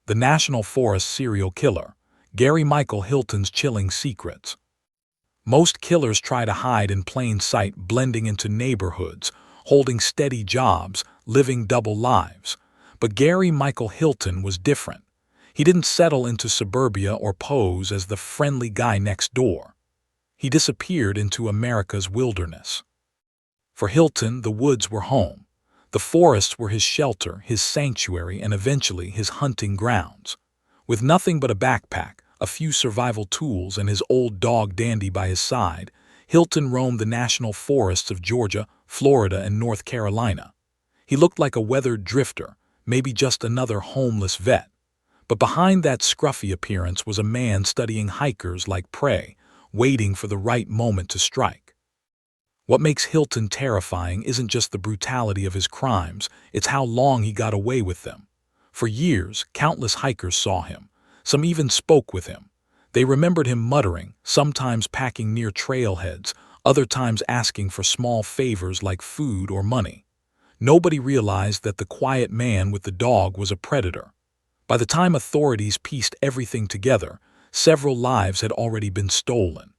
The National Forest Serial Killer, Gary Michael Hilton's chilling secrets. Most killers try to hide in plain sight, blending into neighborhoods, holding steady jobs, living double lives. But Gary Michael Hilton was different. He didn't settle into suburbia or pose as the friendly guy next door. He disappeared into America's wilderness. For Hilton, the woods were home. The forests were his shelter, his sanctuary, and eventually his hunting grounds. With nothing but a backpack, a few survival tools, and his old dog Dandy by his side, Hilton roamed the national forests of Georgia, Florida, and North Carolina. He looked like a weathered drifter, maybe just another homeless vet. But behind that scruffy appearance was a man studying hikers like prey, waiting for the right moment to strike. What makes Hilton terrifying isn't just the brutality of his crimes, it's how long he got away with them. For years, countless hikers saw him. Some even spoke with him. They remembered him muttering, sometimes packing near trailheads, other times asking for small favors like food or money. Nobody realized that the quiet man with the dog was a predator. By the time authorities pieced everything together, several lives had already been stolen.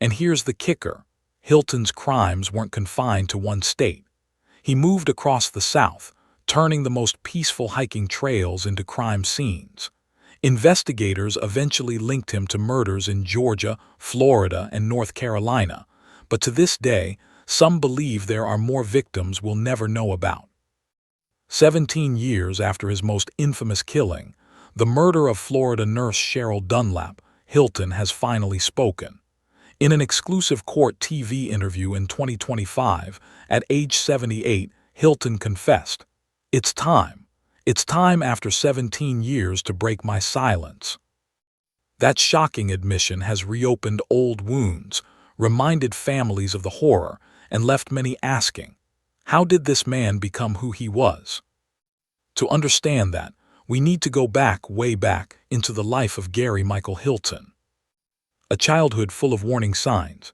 And here's the kicker. Hilton's crimes weren't confined to one state. He moved across the South, turning the most peaceful hiking trails into crime scenes. Investigators eventually linked him to murders in Georgia, Florida, and North Carolina, but to this day, some believe there are more victims we'll never know about. 17 years after his most infamous killing, the murder of Florida nurse Cheryl Dunlap, Hilton has finally spoken. In an exclusive court TV interview in 2025, at age 78, Hilton confessed, "It's time. It's time after 17 years to break my silence." That shocking admission has reopened old wounds, reminded families of the horror, and left many asking, how did this man become who he was? To understand that, we need to go back, way back, into the life of Gary Michael Hilton. A childhood full of warning signs.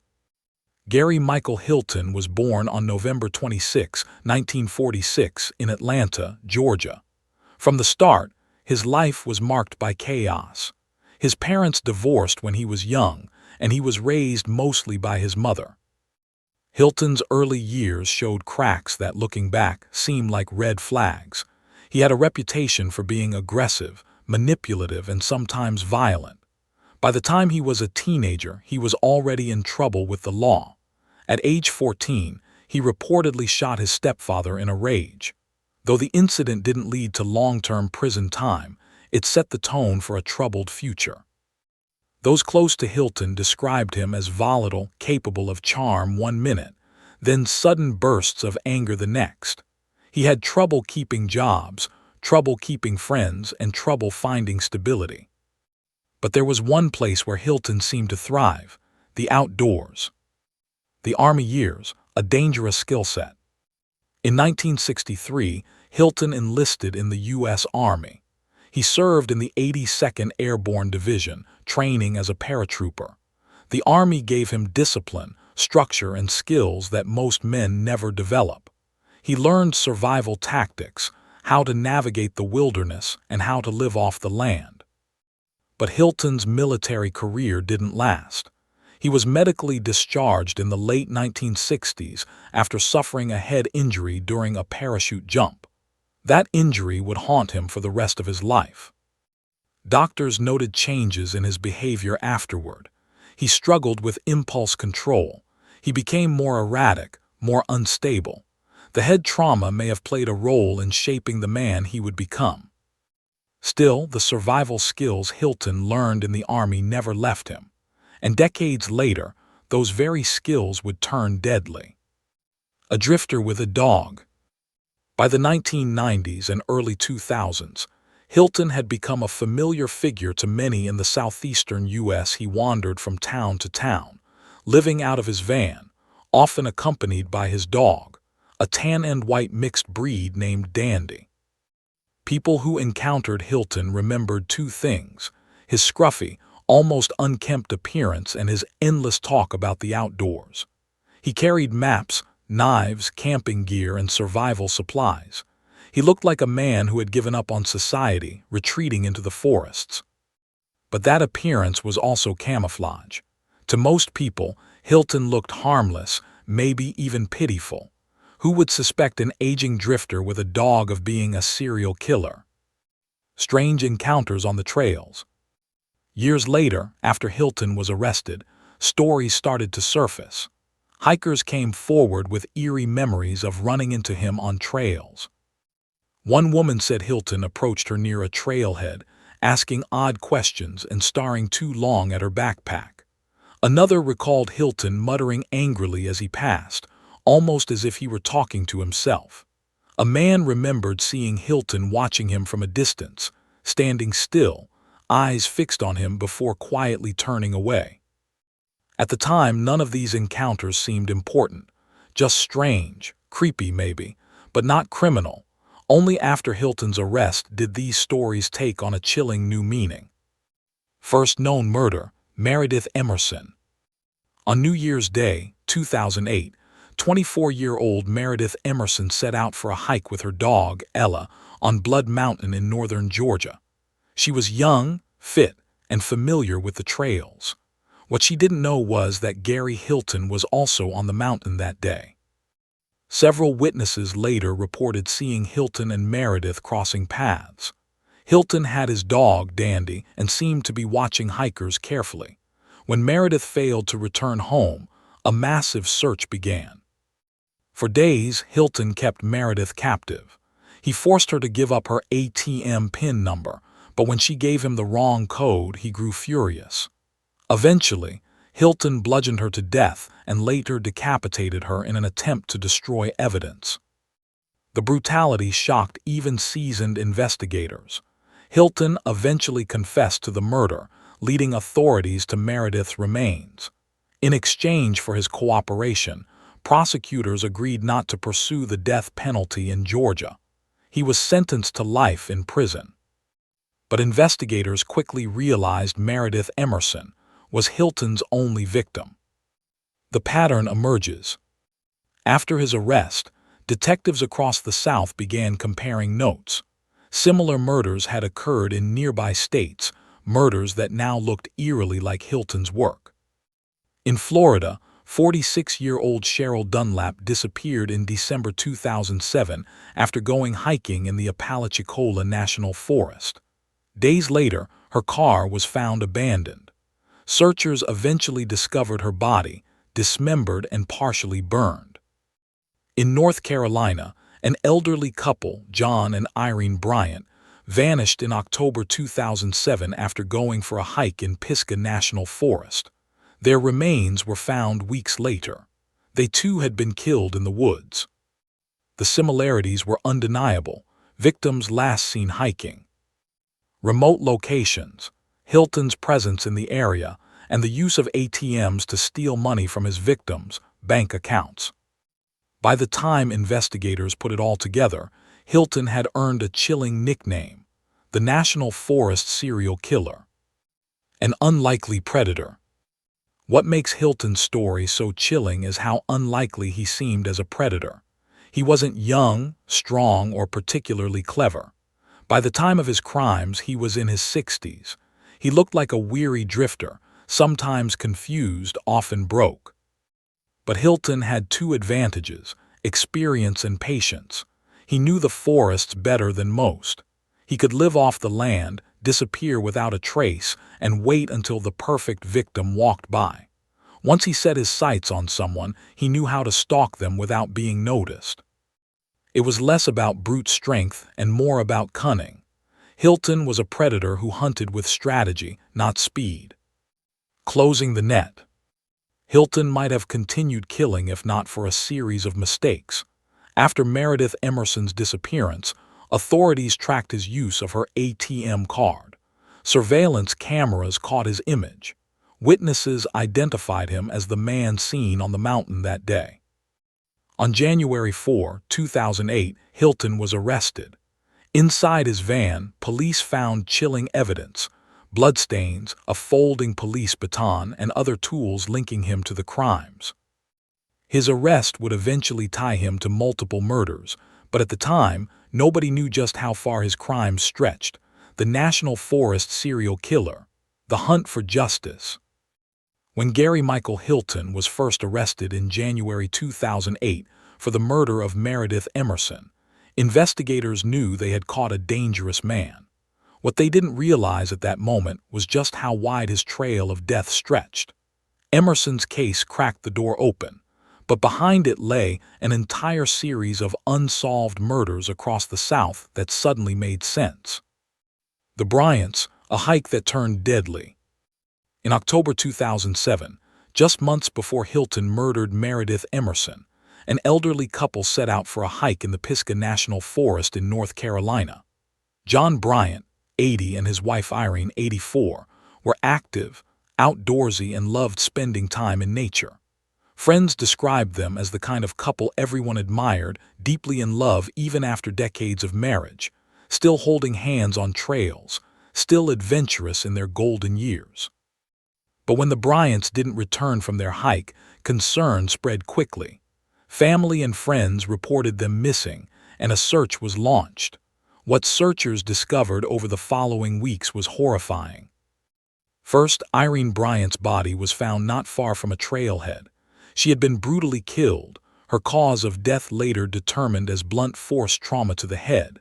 Gary Michael Hilton was born on November 26, 1946, in Atlanta, Georgia. From the start, his life was marked by chaos. His parents divorced when he was young, and he was raised mostly by his mother. Hilton's early years showed cracks that, looking back, seemed like red flags. He had a reputation for being aggressive, manipulative, and sometimes violent. By the time he was a teenager, he was already in trouble with the law. At age 14, he reportedly shot his stepfather in a rage. Though the incident didn't lead to long-term prison time, it set the tone for a troubled future. Those close to Hilton described him as volatile, capable of charm one minute, then sudden bursts of anger the next. He had trouble keeping jobs, trouble keeping friends, and trouble finding stability. But there was one place where Hilton seemed to thrive: the outdoors. The Army years, a dangerous skill set. In 1963, Hilton enlisted in the U.S. Army. He served in the 82nd Airborne Division, training as a paratrooper. The Army gave him discipline, structure, and skills that most men never develop. He learned survival tactics, how to navigate the wilderness, and how to live off the land. But Hilton's military career didn't last. He was medically discharged in the late 1960s after suffering a head injury during a parachute jump. That injury would haunt him for the rest of his life. Doctors noted changes in his behavior afterward. He struggled with impulse control. He became more erratic, more unstable. The head trauma may have played a role in shaping the man he would become. Still, the survival skills Hilton learned in the Army never left him. And decades later, those very skills would turn deadly. A drifter with a dog. By the 1990s and early 2000s, Hilton had become a familiar figure to many in the southeastern U.S. He wandered from town to town, living out of his van, often accompanied by his dog, a tan and white mixed breed named Dandy. People who encountered Hilton remembered two things: his scruffy, almost unkempt appearance and his endless talk about the outdoors. He carried maps, knives, camping gear, and survival supplies. He looked like a man who had given up on society, retreating into the forests. But that appearance was also camouflage. To most people, Hilton looked harmless, maybe even pitiful. Who would suspect an aging drifter with a dog of being a serial killer? Strange encounters on the trails. Years later, after Hilton was arrested, stories started to surface. Hikers came forward with eerie memories of running into him on trails. One woman said Hilton approached her near a trailhead, asking odd questions and staring too long at her backpack. Another recalled Hilton muttering angrily as he passed, almost as if he were talking to himself. A man remembered seeing Hilton watching him from a distance, standing still, eyes fixed on him before quietly turning away. At the time, none of these encounters seemed important, just strange, creepy maybe, but not criminal. Only after Hilton's arrest did these stories take on a chilling new meaning. First known murder, Meredith Emerson. On New Year's Day, 2008, 24-year-old Meredith Emerson set out for a hike with her dog, Ella, on Blood Mountain in northern Georgia. She was young, fit, and familiar with the trails. What she didn't know was that Gary Hilton was also on the mountain that day. Several witnesses later reported seeing Hilton and Meredith crossing paths. Hilton had his dog, Dandy, and seemed to be watching hikers carefully. When Meredith failed to return home, a massive search began. For days, Hilton kept Meredith captive. He forced her to give up her ATM PIN number, but when she gave him the wrong code, he grew furious. Eventually, Hilton bludgeoned her to death and later decapitated her in an attempt to destroy evidence. The brutality shocked even seasoned investigators. Hilton eventually confessed to the murder, leading authorities to Meredith's remains. In exchange for his cooperation, prosecutors agreed not to pursue the death penalty in Georgia. He was sentenced to life in prison. But investigators quickly realized Meredith Emerson was Hilton's only victim. The pattern emerges. After his arrest, detectives across the South began comparing notes. Similar murders had occurred in nearby states, murders that now looked eerily like Hilton's work. In Florida, 46-year-old Cheryl Dunlap disappeared in December 2007 after going hiking in the Apalachicola National Forest. Days later, her car was found abandoned. Searchers eventually discovered her body, dismembered and partially burned. In North Carolina, an elderly couple, John and Irene Bryant, vanished in October 2007 after going for a hike in Pisgah National Forest. Their remains were found weeks later. They too had been killed in the woods. The similarities were undeniable, victims last seen hiking. Remote locations, Hilton's presence in the area, and the use of ATMs to steal money from his victims' bank accounts. By the time investigators put it all together, Hilton had earned a chilling nickname, the National Forest Serial Killer. An unlikely predator. What makes Hilton's story so chilling is how unlikely he seemed as a predator. He wasn't young, strong, or particularly clever. By the time of his crimes, he was in his 60s. He looked like a weary drifter, sometimes confused, often broke. But Hilton had two advantages: experience and patience. He knew the forests better than most. He could live off the land, disappear without a trace, and wait until the perfect victim walked by. Once he set his sights on someone, he knew how to stalk them without being noticed. It was less about brute strength and more about cunning. Hilton was a predator who hunted with strategy, not speed. Closing the net. Hilton might have continued killing if not for a series of mistakes. After Meredith Emerson's disappearance, authorities tracked his use of her ATM card. Surveillance cameras caught his image. Witnesses identified him as the man seen on the mountain that day. On January 4, 2008, Hilton was arrested. Inside his van, police found chilling evidence: bloodstains, a folding police baton, and other tools linking him to the crimes. His arrest would eventually tie him to multiple murders, but at the time, nobody knew just how far his crimes stretched. The National Forest serial killer. The hunt for justice. When Gary Michael Hilton was first arrested in January 2008 for the murder of Meredith Emerson, investigators knew they had caught a dangerous man. What they didn't realize at that moment was just how wide his trail of death stretched. Emerson's case cracked the door open, but behind it lay an entire series of unsolved murders across the South that suddenly made sense. The Bryants, a hike that turned deadly. In October 2007, just months before Hilton murdered Meredith Emerson, an elderly couple set out for a hike in the Pisgah National Forest in North Carolina. John Bryant, 80, and his wife Irene, 84, were active, outdoorsy, and loved spending time in nature. Friends described them as the kind of couple everyone admired, deeply in love even after decades of marriage, still holding hands on trails, still adventurous in their golden years. But when the Bryants didn't return from their hike, concern spread quickly. Family and friends reported them missing, and a search was launched. What searchers discovered over the following weeks was horrifying. First, Irene Bryant's body was found not far from a trailhead. She had been brutally killed, her cause of death later determined as blunt force trauma to the head.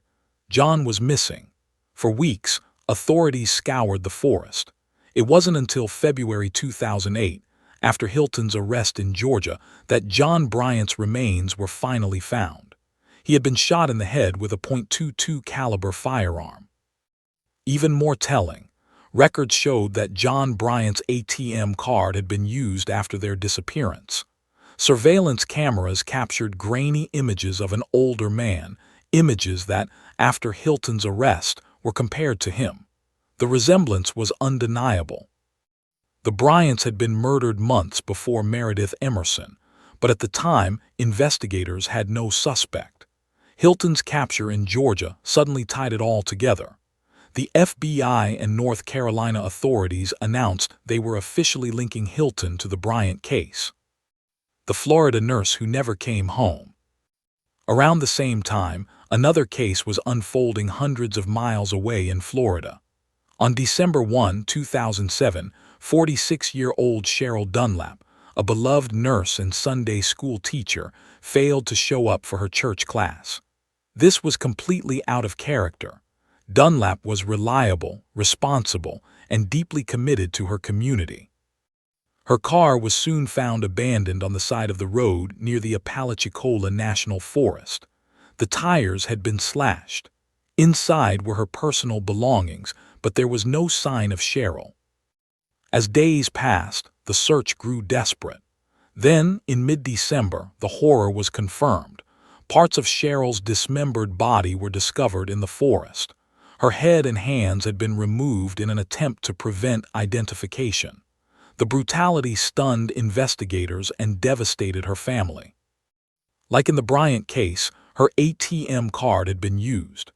John was missing. For weeks, authorities scoured the forest. It wasn't until February 2008, after Hilton's arrest in Georgia, that John Bryant's remains were finally found. He had been shot in the head with a .22 caliber firearm. Even more telling, records showed that John Bryant's ATM card had been used after their disappearance. Surveillance cameras captured grainy images of an older man, images that, after Hilton's arrest, were compared to him. The resemblance was undeniable. The Bryants had been murdered months before Meredith Emerson, but at the time, investigators had no suspect. Hilton's capture in Georgia suddenly tied it all together. The FBI and North Carolina authorities announced they were officially linking Hilton to the Bryant case. The Florida nurse who never came home. Around the same time, another case was unfolding hundreds of miles away in Florida. On December 1, 2007, 46-year-old Cheryl Dunlap, a beloved nurse and Sunday school teacher, failed to show up for her church class. This was completely out of character. Dunlap was reliable, responsible, and deeply committed to her community. Her car was soon found abandoned on the side of the road near the Apalachicola National Forest. The tires had been slashed. Inside were her personal belongings, but there was no sign of Cheryl. As days passed, the search grew desperate. Then, in mid-December, the horror was confirmed. Parts of Cheryl's dismembered body were discovered in the forest. Her head and hands had been removed in an attempt to prevent identification. The brutality stunned investigators and devastated her family. Like in the Bryant case, her ATM card had been used.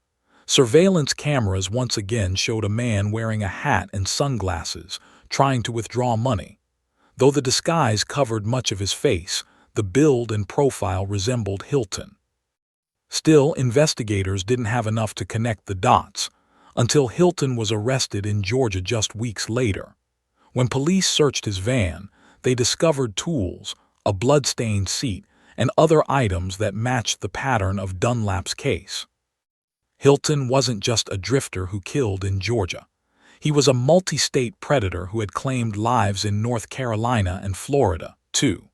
Surveillance cameras once again showed a man wearing a hat and sunglasses, trying to withdraw money. Though the disguise covered much of his face, the build and profile resembled Hilton. Still, investigators didn't have enough to connect the dots, until Hilton was arrested in Georgia just weeks later. When police searched his van, they discovered tools, a blood-stained seat, and other items that matched the pattern of Dunlap's case. Hilton wasn't just a drifter who killed in Georgia. He was a multi-state predator who had claimed lives in North Carolina and Florida, too.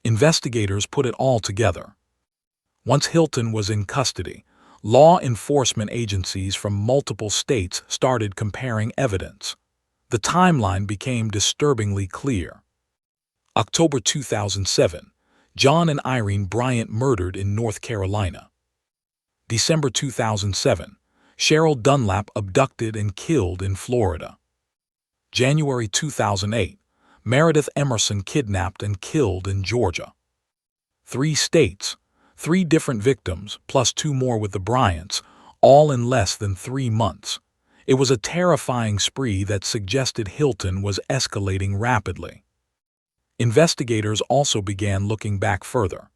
Investigators put it all together. Once Hilton was in custody, law enforcement agencies from multiple states started comparing evidence. The timeline became disturbingly clear. October 2007, John and Irene Bryant murdered in North Carolina. December 2007, Cheryl Dunlap abducted and killed in Florida. January 2008, Meredith Emerson kidnapped and killed in Georgia. 3 states, 3 different victims, plus 2 more with the Bryants, all in less than 3 months. It was a terrifying spree that suggested Hilton was escalating rapidly. Investigators also began looking back further.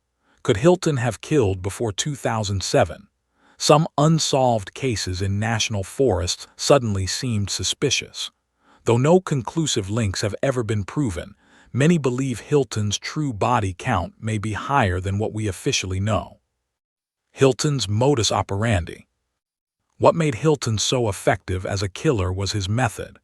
Could Hilton have killed before 2007? Some unsolved cases in national forests suddenly seemed suspicious. Though no conclusive links have ever been proven, many believe Hilton's true body count may be higher than what we officially know. Hilton's modus operandi. What made Hilton so effective as a killer was his method.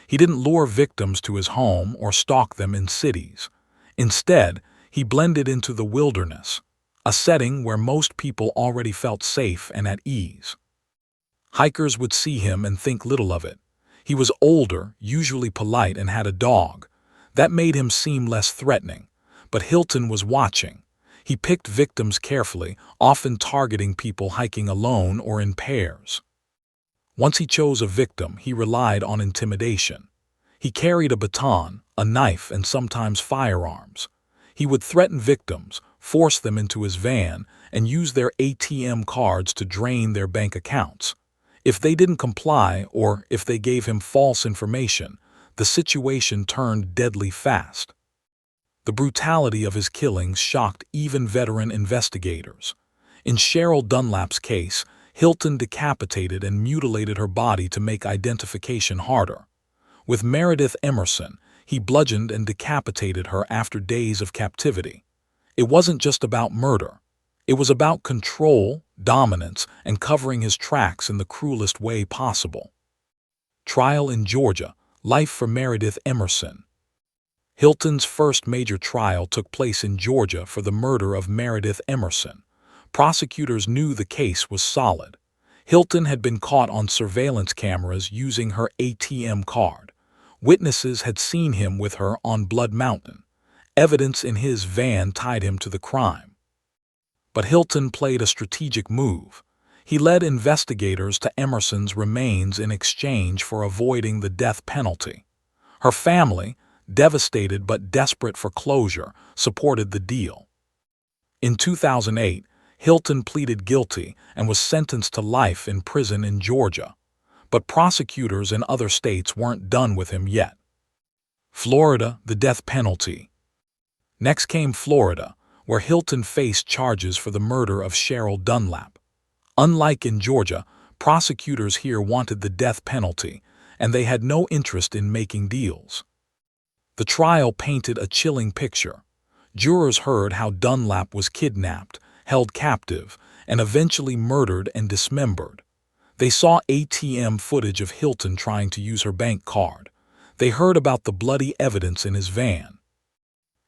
He didn't lure victims to his home or stalk them in cities. Instead, he blended into the wilderness, a setting where most people already felt safe and at ease. Hikers would see him and think little of it. He was older, usually polite, and had a dog. That made him seem less threatening. But Hilton was watching. He picked victims carefully, often targeting people hiking alone or in pairs. Once he chose a victim, he relied on intimidation. He carried a baton, a knife, and sometimes firearms. He would threaten victims, force them into his van, and use their ATM cards to drain their bank accounts. If they didn't comply, or if they gave him false information, the situation turned deadly fast. The brutality of his killings shocked even veteran investigators. In Cheryl Dunlap's case, Hilton decapitated and mutilated her body to make identification harder. With Meredith Emerson, he bludgeoned and decapitated her after days of captivity. It wasn't just about murder. It was about control, dominance, and covering his tracks in the cruelest way possible. Trial in Georgia. Life for Meredith Emerson. Hilton's first major trial took place in Georgia for the murder of Meredith Emerson. Prosecutors knew the case was solid. Hilton had been caught on surveillance cameras using her ATM card. Witnesses had seen him with her on Blood Mountain. Evidence in his van tied him to the crime. But Hilton played a strategic move. He led investigators to Emerson's remains in exchange for avoiding the death penalty. Her family, devastated but desperate for closure, supported the deal. In 2008, Hilton pleaded guilty and was sentenced to life in prison in Georgia. But prosecutors in other states weren't done with him yet. Florida, the death penalty. Next came Florida, where Hilton faced charges for the murder of Cheryl Dunlap. Unlike in Georgia, prosecutors here wanted the death penalty, and they had no interest in making deals. The trial painted a chilling picture. Jurors heard how Dunlap was kidnapped, held captive, and eventually murdered and dismembered. They saw ATM footage of Hilton trying to use her bank card. They heard about the bloody evidence in his van.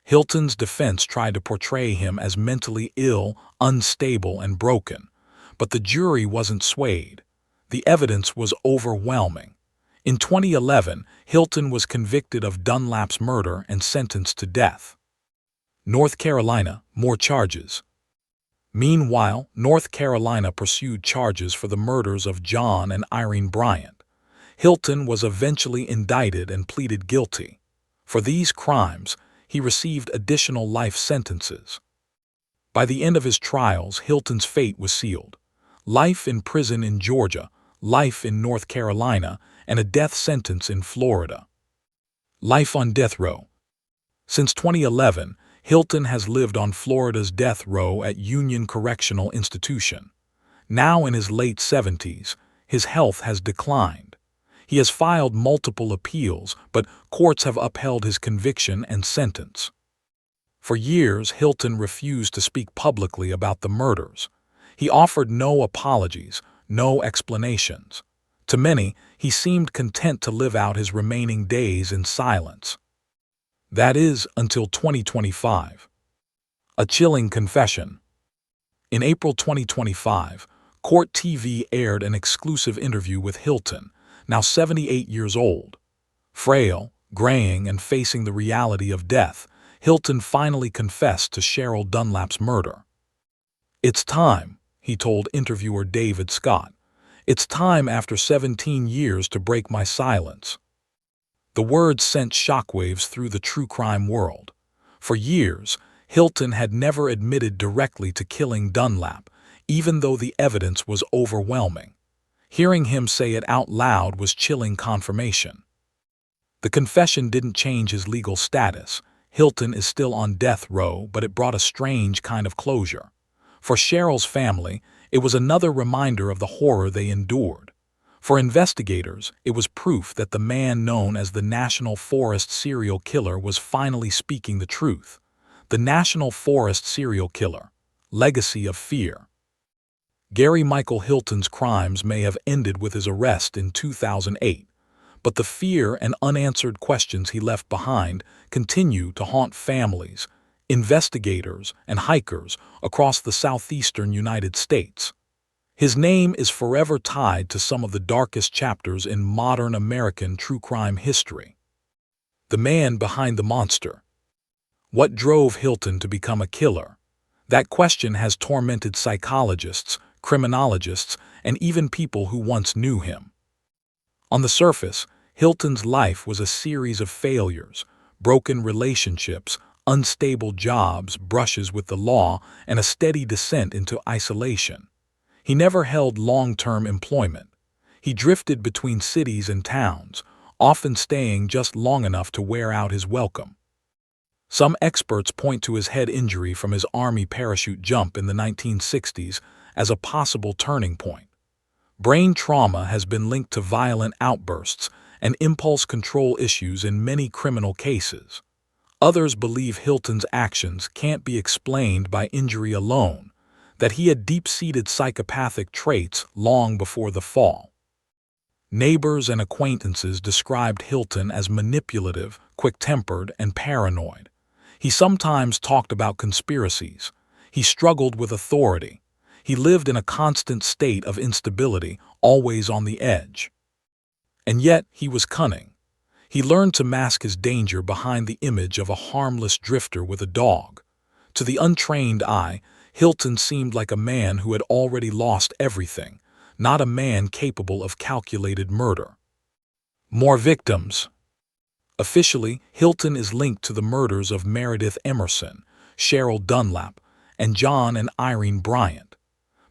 Hilton's defense tried to portray him as mentally ill, unstable, and broken. But the jury wasn't swayed. The evidence was overwhelming. In 2011, Hilton was convicted of Dunlap's murder and sentenced to death. North Carolina, more charges. Meanwhile, North Carolina pursued charges for the murders of John and Irene Bryant. Hilton was eventually indicted and pleaded guilty. For these crimes, he received additional life sentences. By the end of his trials, Hilton's fate was sealed. Life in prison in Georgia, life in North Carolina, and a death sentence in Florida. Life on death row. Since 2011, Hilton has lived on Florida's death row at Union Correctional Institution. Now in his late 70s, his health has declined. He has filed multiple appeals, but courts have upheld his conviction and sentence. For years, Hilton refused to speak publicly about the murders. He offered no apologies, no explanations. To many, he seemed content to live out his remaining days in silence. That is, until 2025. A chilling confession. In April 2025, Court TV aired an exclusive interview with Hilton, now 78 years old. Frail, graying, and facing the reality of death, Hilton finally confessed to Cheryl Dunlap's murder. "It's time," he told interviewer David Scott. "It's time after 17 years to break my silence." The words sent shockwaves through the true crime world. For years, Hilton had never admitted directly to killing Dunlap, even though the evidence was overwhelming. Hearing him say it out loud was chilling confirmation. The confession didn't change his legal status. Hilton is still on death row, but it brought a strange kind of closure. For Cheryl's family, It was another reminder of the horror they endured. For investigators, it was proof that the man known as the National Forest serial killer was finally speaking the truth. The National Forest serial killer. Legacy of fear. Gary Michael Hilton's crimes may have ended with his arrest in 2008, but the fear and unanswered questions he left behind continue to haunt families, investigators, and hikers across the southeastern United States. His name is forever tied to some of the darkest chapters in modern American true crime history. The man behind the monster. What drove Hilton to become a killer? That question has tormented psychologists, criminologists, and even people who once knew him. On the surface, Hilton's life was a series of failures, broken relationships, unstable jobs, brushes with the law, and a steady descent into isolation. He never held long-term employment. He drifted between cities and towns, often staying just long enough to wear out his welcome. Some experts point to his head injury from his Army parachute jump in the 1960s as a possible turning point. Brain trauma has been linked to violent outbursts and impulse control issues in many criminal cases. Others believe Hilton's actions can't be explained by injury alone, that he had deep-seated psychopathic traits long before the fall. Neighbors and acquaintances described Hilton as manipulative, quick-tempered, and paranoid. He sometimes talked about conspiracies. He struggled with authority. He lived in a constant state of instability, always on the edge. And yet, he was cunning. He learned to mask his danger behind the image of a harmless drifter with a dog. To the untrained eye, Hilton seemed like a man who had already lost everything, not a man capable of calculated murder. More victims. Officially, Hilton is linked to the murders of Meredith Emerson, Cheryl Dunlap, and John and Irene Bryant.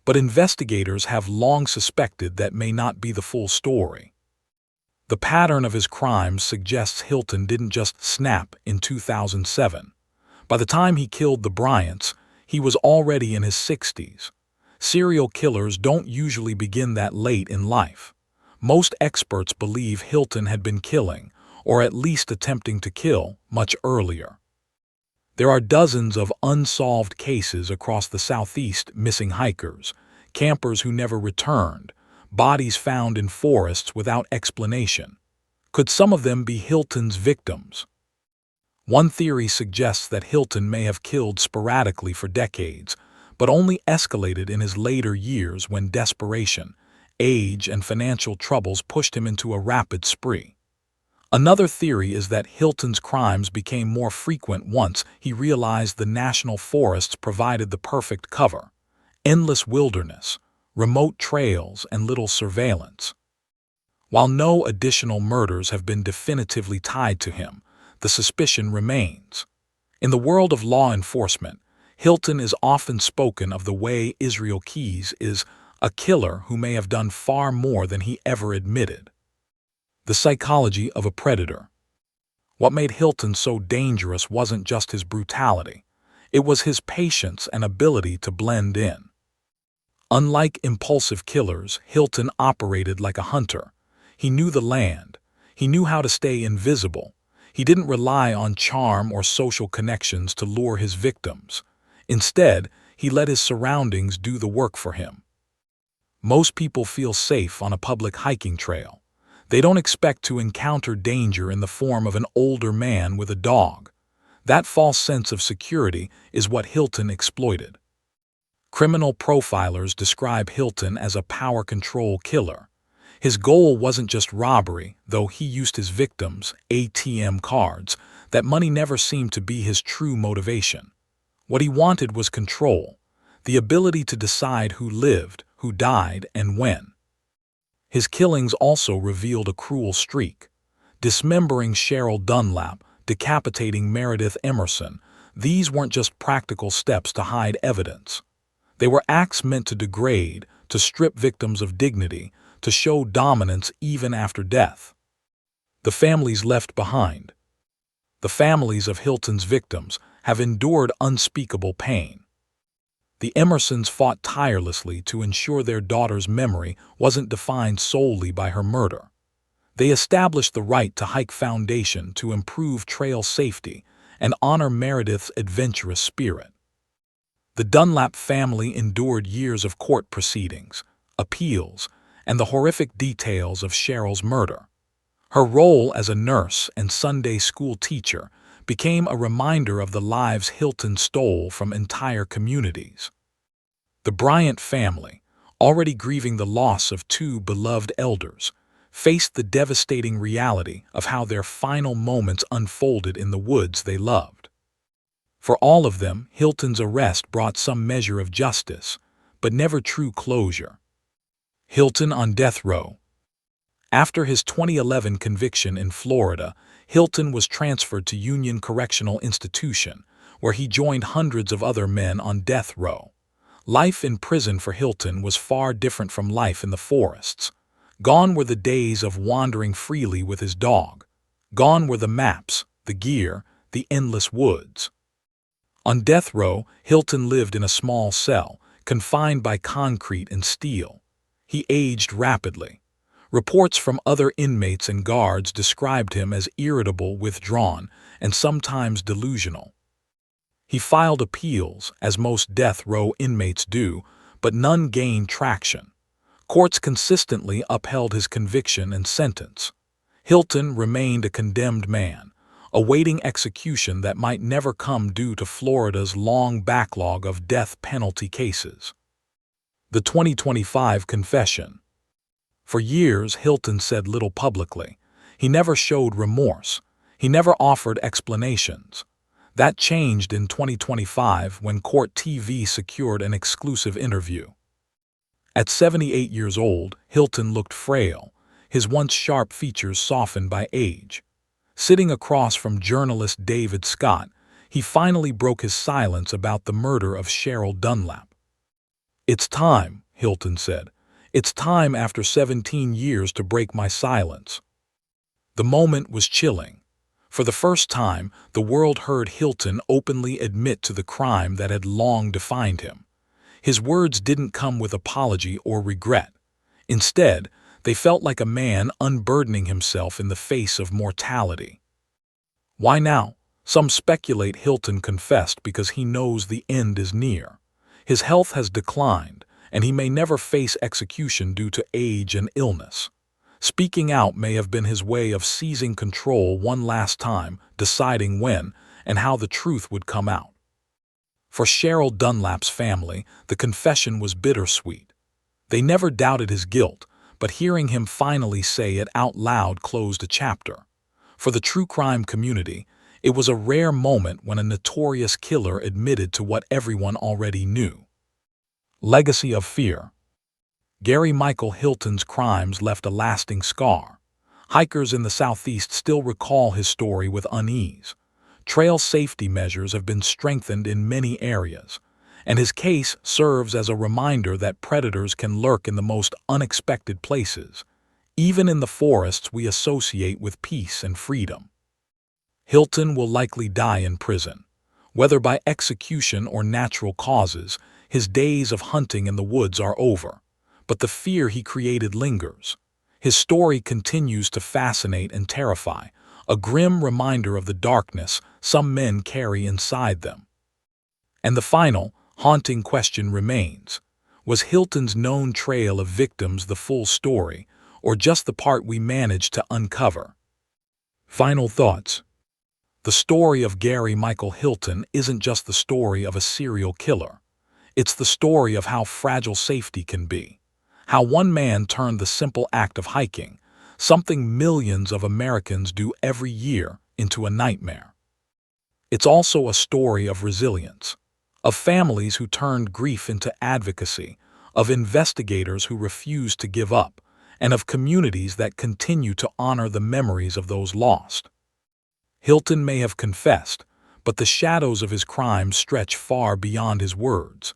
But investigators have long suspected that may not be the full story. The pattern of his crimes suggests Hilton didn't just snap in 2007. By the time he killed the Bryants, he was already in his 60s. Serial killers don't usually begin that late in life. Most experts believe Hilton had been killing, or at least attempting to kill, much earlier. There are dozens of unsolved cases across the Southeast: missing hikers, campers who never returned, bodies found in forests without explanation. Could some of them be Hilton's victims? One theory suggests that Hilton may have killed sporadically for decades, but only escalated in his later years when desperation, age, and financial troubles pushed him into a rapid spree. Another theory is that Hilton's crimes became more frequent once he realized the national forests provided the perfect cover: endless wilderness, remote trails, and little surveillance. While no additional murders have been definitively tied to him, the suspicion remains. In the world of law enforcement, Hilton is often spoken of the way Israel Keys is a killer who may have done far more than he ever admitted. The psychology of a predator. What made Hilton so dangerous wasn't just his brutality. It was his patience and ability to blend in. Unlike impulsive killers, Hilton operated like a hunter. He knew the land. He knew how to stay invisible. He didn't rely on charm or social connections to lure his victims. Instead, he let his surroundings do the work for him. Most people feel safe on a public hiking trail. They don't expect to encounter danger in the form of an older man with a dog. That false sense of security is what Hilton exploited. Criminal profilers describe Hilton as a power control killer. His goal wasn't just robbery, though he used his victims' ATM cards. That money never seemed to be his true motivation. What he wanted was control, the ability to decide who lived, who died, and when. His killings also revealed a cruel streak. Dismembering Cheryl Dunlap, decapitating Meredith Emerson, these weren't just practical steps to hide evidence. They were acts meant to degrade, to strip victims of dignity, to show dominance even after death. The families left behind. The families of Hilton's victims have endured unspeakable pain. The Emersons fought tirelessly to ensure their daughter's memory wasn't defined solely by her murder. They established the Right to Hike Foundation to improve trail safety and honor Meredith's adventurous spirit. The Dunlap family endured years of court proceedings, appeals, and the horrific details of Cheryl's murder. Her role as a nurse and Sunday school teacher became a reminder of the lives Hilton stole from entire communities. The Bryant family, already grieving the loss of two beloved elders, faced the devastating reality of how their final moments unfolded in the woods they loved. For all of them, Hilton's arrest brought some measure of justice, but never true closure. Hilton on death row. After his 2011 conviction in Florida, Hilton was transferred to Union Correctional Institution, where he joined hundreds of other men on death row. Life in prison for Hilton was far different from life in the forests. Gone were the days of wandering freely with his dog. Gone were the maps, the gear, the endless woods. On death row, Hilton lived in a small cell, confined by concrete and steel. He aged rapidly. Reports from other inmates and guards described him as irritable, withdrawn, and sometimes delusional. He filed appeals, as most death row inmates do, but none gained traction. Courts consistently upheld his conviction and sentence. Hilton remained a condemned man, awaiting execution that might never come due to Florida's long backlog of death penalty cases. The 2025 confession. For years, Hilton said little publicly. He never showed remorse. He never offered explanations. That changed in 2025 when Court TV secured an exclusive interview. At 78 years old, Hilton looked frail, his once sharp features softened by age. Sitting across from journalist David Scott, he finally broke his silence about the murder of Cheryl Dunlap. "It's time," Hilton said. "It's time after 17 years to break my silence." The moment was chilling. For the first time, the world heard Hilton openly admit to the crime that had long defined him. His words didn't come with apology or regret. Instead, they felt like a man unburdening himself in the face of mortality. Why now? Some speculate Hilton confessed because he knows the end is near. His health has declined, and he may never face execution due to age and illness. Speaking out may have been his way of seizing control one last time, deciding when and how the truth would come out. For Cheryl Dunlap's family, the confession was bittersweet. They never doubted his guilt, but hearing him finally say it out loud closed a chapter. For the true crime community, it was a rare moment when a notorious killer admitted to what everyone already knew. Legacy of fear. Gary Michael Hilton's crimes left a lasting scar. Hikers in the Southeast still recall his story with unease. Trail safety measures have been strengthened in many areas, and his case serves as a reminder that predators can lurk in the most unexpected places, even in the forests we associate with peace and freedom. Hilton will likely die in prison. Whether by execution or natural causes, his days of hunting in the woods are over. But the fear he created lingers. His story continues to fascinate and terrify, a grim reminder of the darkness some men carry inside them. And the final, haunting question remains: was Hilton's known trail of victims the full story, or just the part we managed to uncover? Final thoughts. The story of Gary Michael Hilton isn't just the story of a serial killer. It's the story of how fragile safety can be. How one man turned the simple act of hiking, something millions of Americans do every year, into a nightmare. It's also a story of resilience, of families who turned grief into advocacy, of investigators who refused to give up, and of communities that continue to honor the memories of those lost. Hilton may have confessed, but the shadows of his crimes stretch far beyond his words.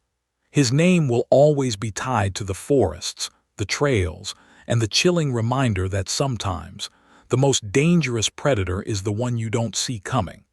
His name will always be tied to the forests, the trails, and the chilling reminder that sometimes the most dangerous predator is the one you don't see coming.